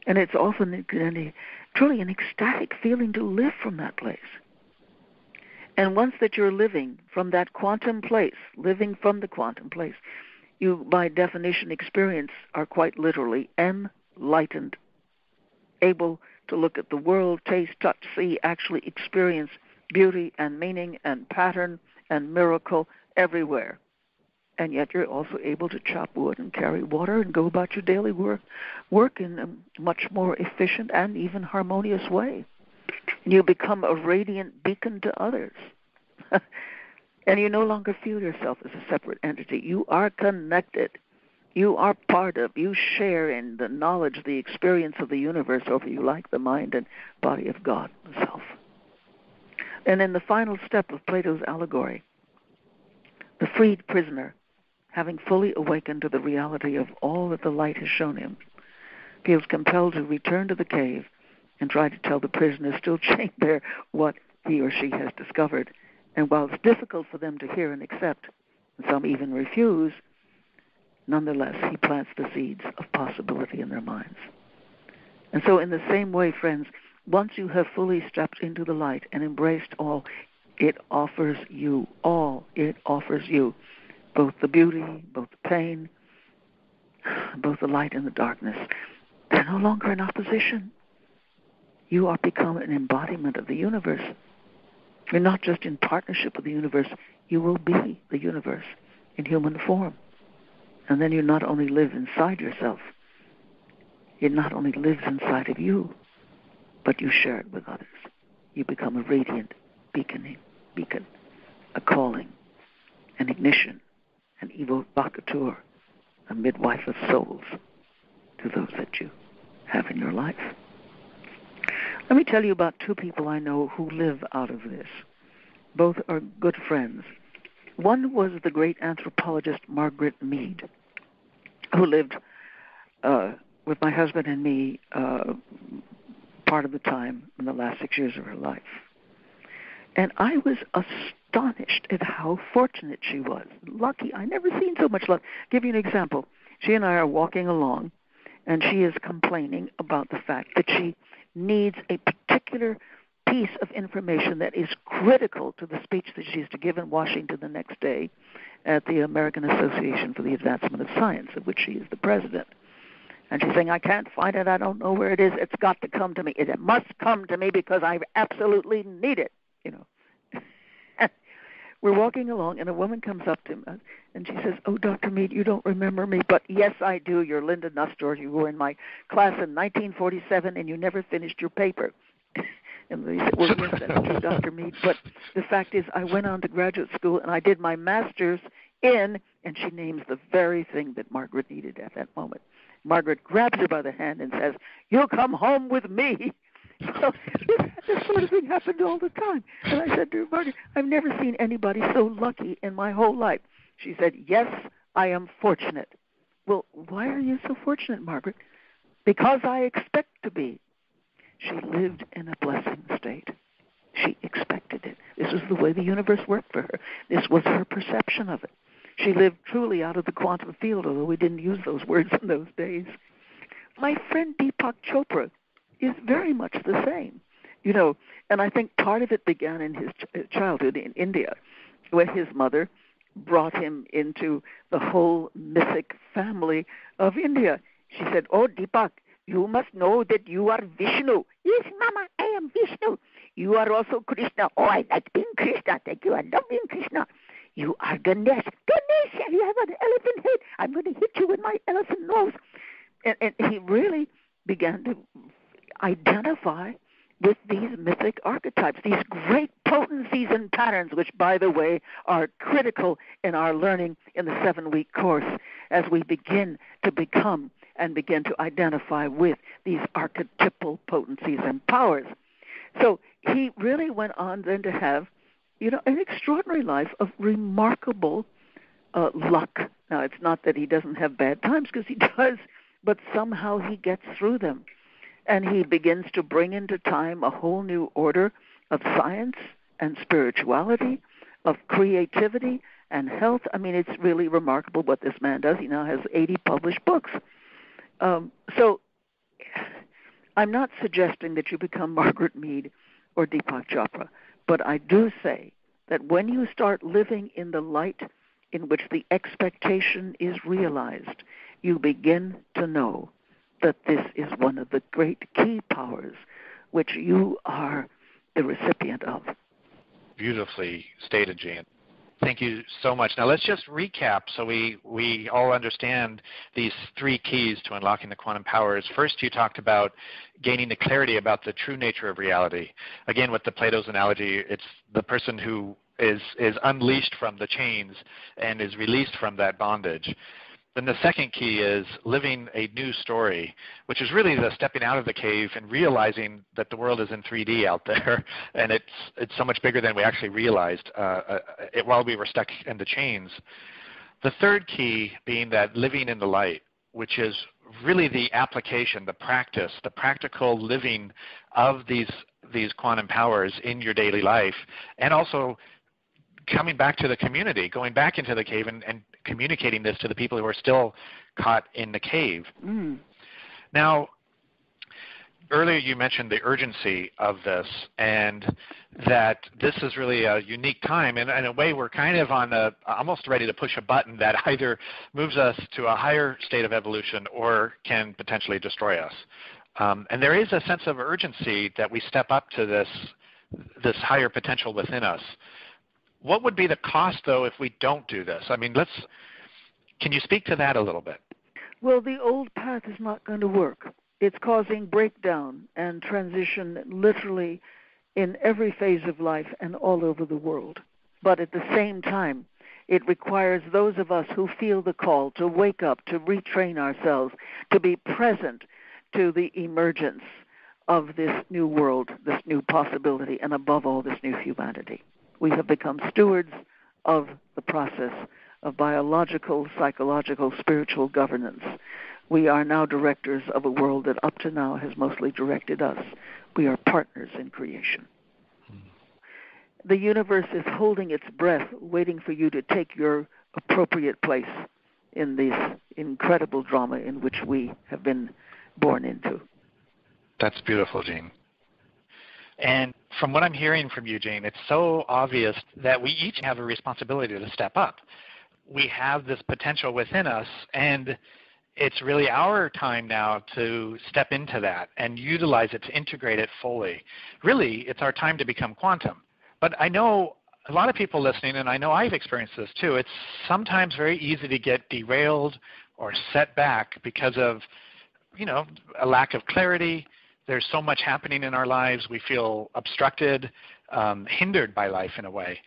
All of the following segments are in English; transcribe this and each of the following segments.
And it's often truly an ecstatic feeling to live from that place. And once that you're living from that quantum place, living from the quantum place, you, by definition, are quite literally enlightened, able to look at the world, taste, touch, see, actually experience beauty and meaning and pattern and miracle everywhere. And yet you're also able to chop wood and carry water and go about your daily work in a much more efficient and even harmonious way. And you become a radiant beacon to others. And you no longer feel yourself as a separate entity. You are connected. You are part of, you share in the knowledge, the experience of the universe, or if you like, the mind and body of God Himself. And in the final step of Plato's allegory, the freed prisoner, having fully awakened to the reality of all that the light has shown him, feels compelled to return to the cave and try to tell the prisoners still chained there what he or she has discovered. And while it's difficult for them to hear and accept, and some even refuse, nonetheless, he plants the seeds of possibility in their minds. And so in the same way, friends, once you have fully stepped into the light and embraced all, it offers you, both the beauty, both the pain, both the light and the darkness. They're no longer in opposition. You are become an embodiment of the universe. You're not just in partnership with the universe, you will be the universe in human form. And then you not only live inside yourself, it not only lives inside of you, but you share it with others. You become a radiant beacon, a calling, an ignition, an evocateur, a midwife of souls to those that you have in your life. Let me tell you about two people I know who live out of this. Both are good friends. One was the great anthropologist Margaret Mead, who lived with my husband and me part of the time in the last 6 years of her life. And I was astonished at how fortunate she was. Lucky. I never seen so much luck. Give you an example. She and I are walking along, and she is complaining about the fact that she needs a particular piece of information that is critical to the speech that she's to give in Washington the next day at the American Association for the Advancement of Science, of which she is the president. And she's saying, I can't find it, I don't know where it is, it's got to come to me. It must come to me because I absolutely need it, you know. We're walking along, and a woman comes up to us, and she says, oh, Dr. Mead, you don't remember me, but yes, I do. You're Linda Nussdorf. You were in my class in 1947, and you never finished your paper. And they said, well, yes, that's true, Dr. Mead, but the fact is I went on to graduate school, and I did my master's in, and she names the very thing that Margaret needed at that moment. Margaret grabs her by the hand and says, you'll come home with me. So this sort of thing happened all the time. And I said to her, Margaret, I've never seen anybody so lucky in my whole life. She said, yes, I am fortunate. Well, why are you so fortunate, Margaret? Because I expect to be. She lived in a blessing state. She expected it. This was the way the universe worked for her. This was her perception of it. She lived truly out of the quantum field, although we didn't use those words in those days. My friend Deepak Chopra is very much the same, you know, and I think part of it began in his childhood in India, when his mother brought him into the whole mythic family of India. She said, oh, Deepak, you must know that you are Vishnu. Yes, Mama, I am Vishnu. You are also Krishna. Oh, I like being Krishna. Thank you. I love being Krishna. You are Ganesh. Ganesh, you have an elephant head. I'm going to hit you with my elephant nose. And he really began to identify with these mythic archetypes, these great potencies and patterns, which, by the way, are critical in our learning in the 7-week course as we begin to become and begin to identify with these archetypal potencies and powers. So he really went on then to have, you know, an extraordinary life of remarkable luck. Now, it's not that he doesn't have bad times, because he does, but somehow he gets through them. And he begins to bring into time a whole new order of science and spirituality, of creativity and health. I mean, it's really remarkable what this man does. He now has 80 published books. So I'm not suggesting that you become Margaret Mead or Deepak Chopra, but I do say that when you start living in the light in which the expectation is realized, you begin to know that this is one of the great key powers which you are the recipient of. Beautifully stated, Jean. Thank you so much. Now let's just recap so we all understand these three keys to unlocking the quantum powers. First, you talked about gaining the clarity about the true nature of reality. Again, with the Plato's analogy, it's the person who is unleashed from the chains and is released from that bondage. Then the second key is living a new story, which is really the stepping out of the cave and realizing that the world is in 3D out there, and it's so much bigger than we actually realized while we were stuck in the chains. The third key being that living in the light, which is really the application, the practice, the practical living of these quantum powers in your daily life, and also coming back to the community, going back into the cave and communicating this to the people who are still caught in the cave. Now, earlier you mentioned the urgency of this and that this is really a unique time. And in a way, we're kind of almost ready to push a button that either moves us to a higher state of evolution or can potentially destroy us. And there is a sense of urgency that we step up to this higher potential within us. What would be the cost, though, if we don't do this? I mean, can you speak to that a little bit? Well, the old path is not going to work. It's causing breakdown and transition literally in every phase of life and all over the world. But at the same time, it requires those of us who feel the call to wake up, to retrain ourselves, to be present to the emergence of this new world, this new possibility, and above all, this new humanity. We have become stewards of the process of biological, psychological, spiritual governance. We are now directors of a world that up to now has mostly directed us. We are partners in creation. The universe is holding its breath, waiting for you to take your appropriate place in this incredible drama in which we have been born into. That's beautiful, Jean. And from what I'm hearing from you, Jean, it's so obvious that we each have a responsibility to step up. We have this potential within us, and it's really our time now to step into that and utilize it to integrate it fully. Really, it's our time to become quantum. But I know a lot of people listening, and I know I've experienced this too, it's sometimes very easy to get derailed or set back because of, a lack of clarity. There's so much happening in our lives. We feel obstructed, hindered by life in a way.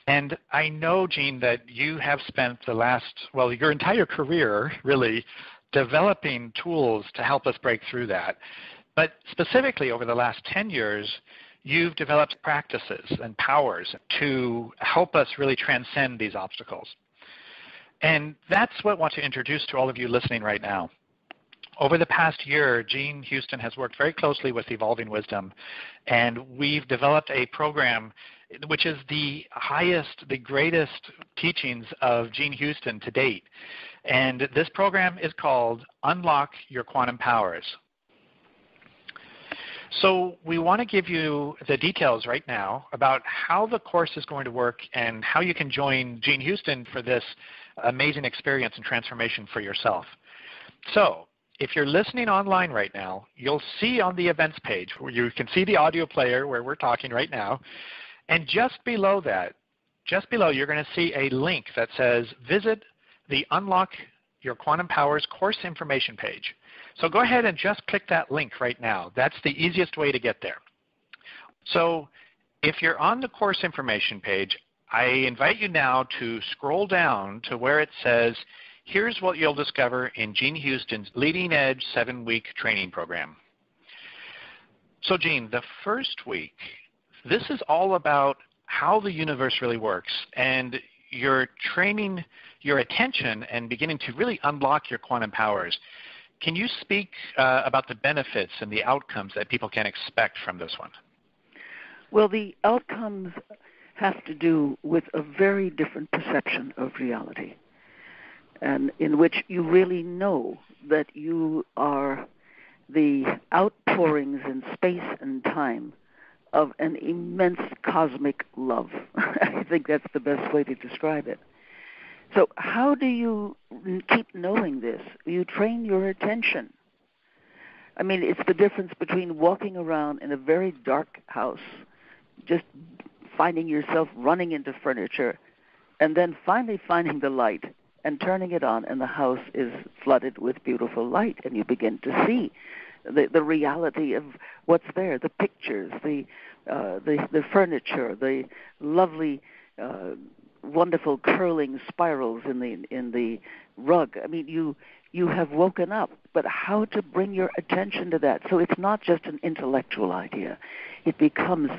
And I know, Jean, that you have spent your entire career really developing tools to help us break through that. But specifically over the last 10 years, you've developed practices and powers to help us really transcend these obstacles. And that's what I want to introduce to all of you listening right now. Over the past year, Jean Houston has worked very closely with Evolving Wisdom, and we've developed a program which is the greatest teachings of Jean Houston to date. And this program is called Unlock Your Quantum Powers. So we want to give you the details right now about how the course is going to work and how you can join Jean Houston for this amazing experience and transformation for yourself. So if you're listening online right now, you'll see on the events page where you can see the audio player where we're talking right now. And just below that, you're going to see a link that says visit the Unlock Your Quantum Powers course information page. So go ahead and just click that link right now. That's the easiest way to get there. So if you're on the course information page, I invite you now to scroll down to where it says, here's what you'll discover in Jean Houston's Leading Edge 7-week training program. So Jean, the first week, this is all about how the universe really works, and you're training your attention and beginning to really unlock your quantum powers. Can you speak about the benefits and the outcomes that people can expect from this one? Well, the outcomes have to do with a very different perception of reality, and in which you really know that you are the outpourings in space and time of an immense cosmic love. I think that's the best way to describe it. So how do you keep knowing this? You train your attention. I mean, it's the difference between walking around in a very dark house, just finding yourself running into furniture, and then finally finding the light and turning it on, and the house is flooded with beautiful light, and you begin to see the reality of what's there, the pictures, the furniture, the lovely, wonderful curling spirals in the rug. I mean, you have woken up, but how to bring your attention to that? So it's not just an intellectual idea. It becomes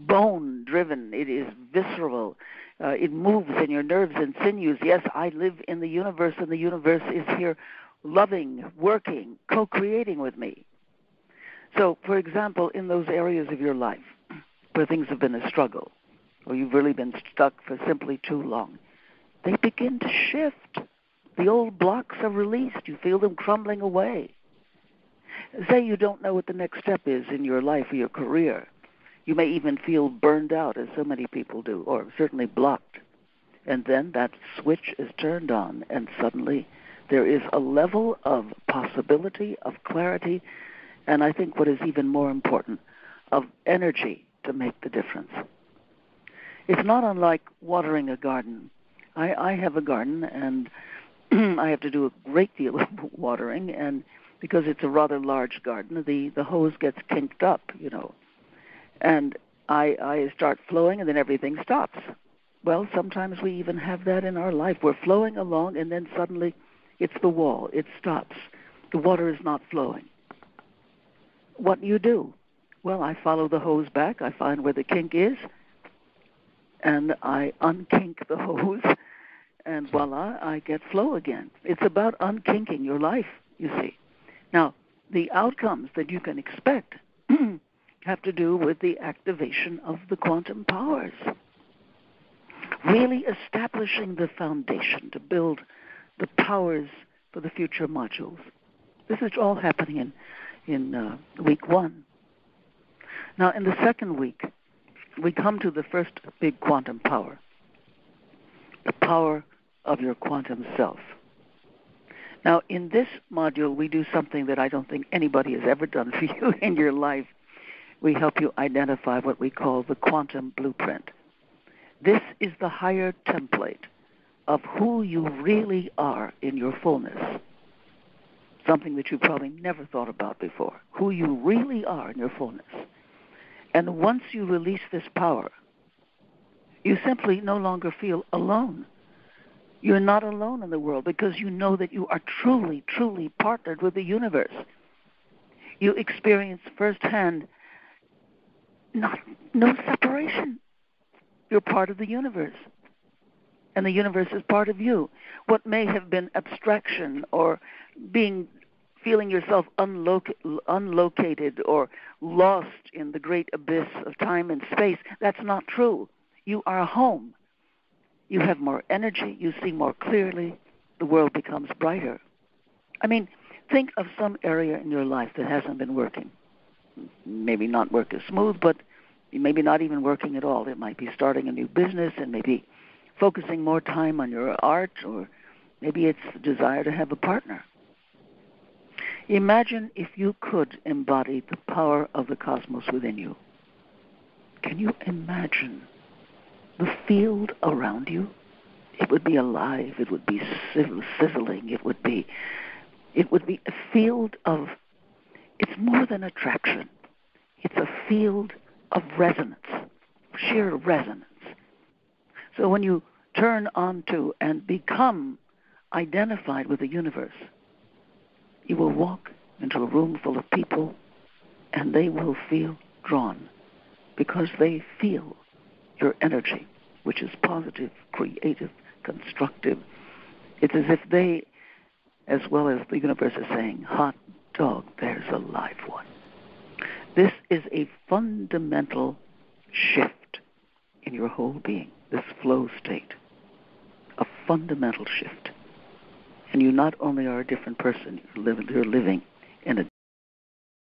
bone-driven. It is visceral. It moves in your nerves and sinews. Yes, I live in the universe, and the universe is here loving, working, co-creating with me. So, for example, in those areas of your life where things have been a struggle, or you've really been stuck for simply too long, they begin to shift. The old blocks are released. You feel them crumbling away. Say you don't know what the next step is in your life or your career. You may even feel burned out, as so many people do, or certainly blocked. And then that switch is turned on, and suddenly there is a level of possibility, of clarity, and I think what is even more important, of energy to make the difference. It's not unlike watering a garden. I have a garden, and I have to do a great deal of watering, and because it's a rather large garden, the hose gets kinked up, and I start flowing, and then everything stops. Well, sometimes we even have that in our life. We're flowing along, and then suddenly it's the wall. It stops. The water is not flowing. What do you do? Well, I follow the hose back. I find where the kink is, and I unkink the hose, and voila, I get flow again. It's about unkinking your life, you see. Now, the outcomes that you can expect have to do with the activation of the quantum powers, really establishing the foundation to build the powers for the future modules. This is all happening in week 1. Now, in the second week, we come to the first big quantum power, the power of your quantum self. Now, in this module, we do something that I don't think anybody has ever done for you in your life. We help you identify what we call the quantum blueprint. This is the higher template of who you really are in your fullness, something that you probably never thought about before, who you really are in your fullness. And once you release this power, you simply no longer feel alone. You're not alone in the world because you know that you are truly, truly partnered with the universe. You experience firsthand no separation. You're part of the universe, and the universe is part of you. What may have been abstraction or feeling yourself unlocated or lost in the great abyss of time and space, that's not true. You are home. You have more energy. You see more clearly. The world becomes brighter. I mean, think of some area in your life that hasn't been working. Maybe not work as smooth, but maybe not even working at all. It might be starting a new business and maybe focusing more time on your art, or maybe it's the desire to have a partner. Imagine if you could embody the power of the cosmos within you. Can you imagine the field around you? It would be alive. It would be sizzling. It would be a field of, it's more than attraction. It's a field of resonance, sheer resonance. So when you turn onto and become identified with the universe, you will walk into a room full of people and they will feel drawn because they feel your energy, which is positive, creative, constructive. It's as if they, as well as the universe, is saying, hot dog, there's a live one. This is a fundamental shift in your whole being, this flow state, a fundamental shift. And you not only are a different person, you're living in a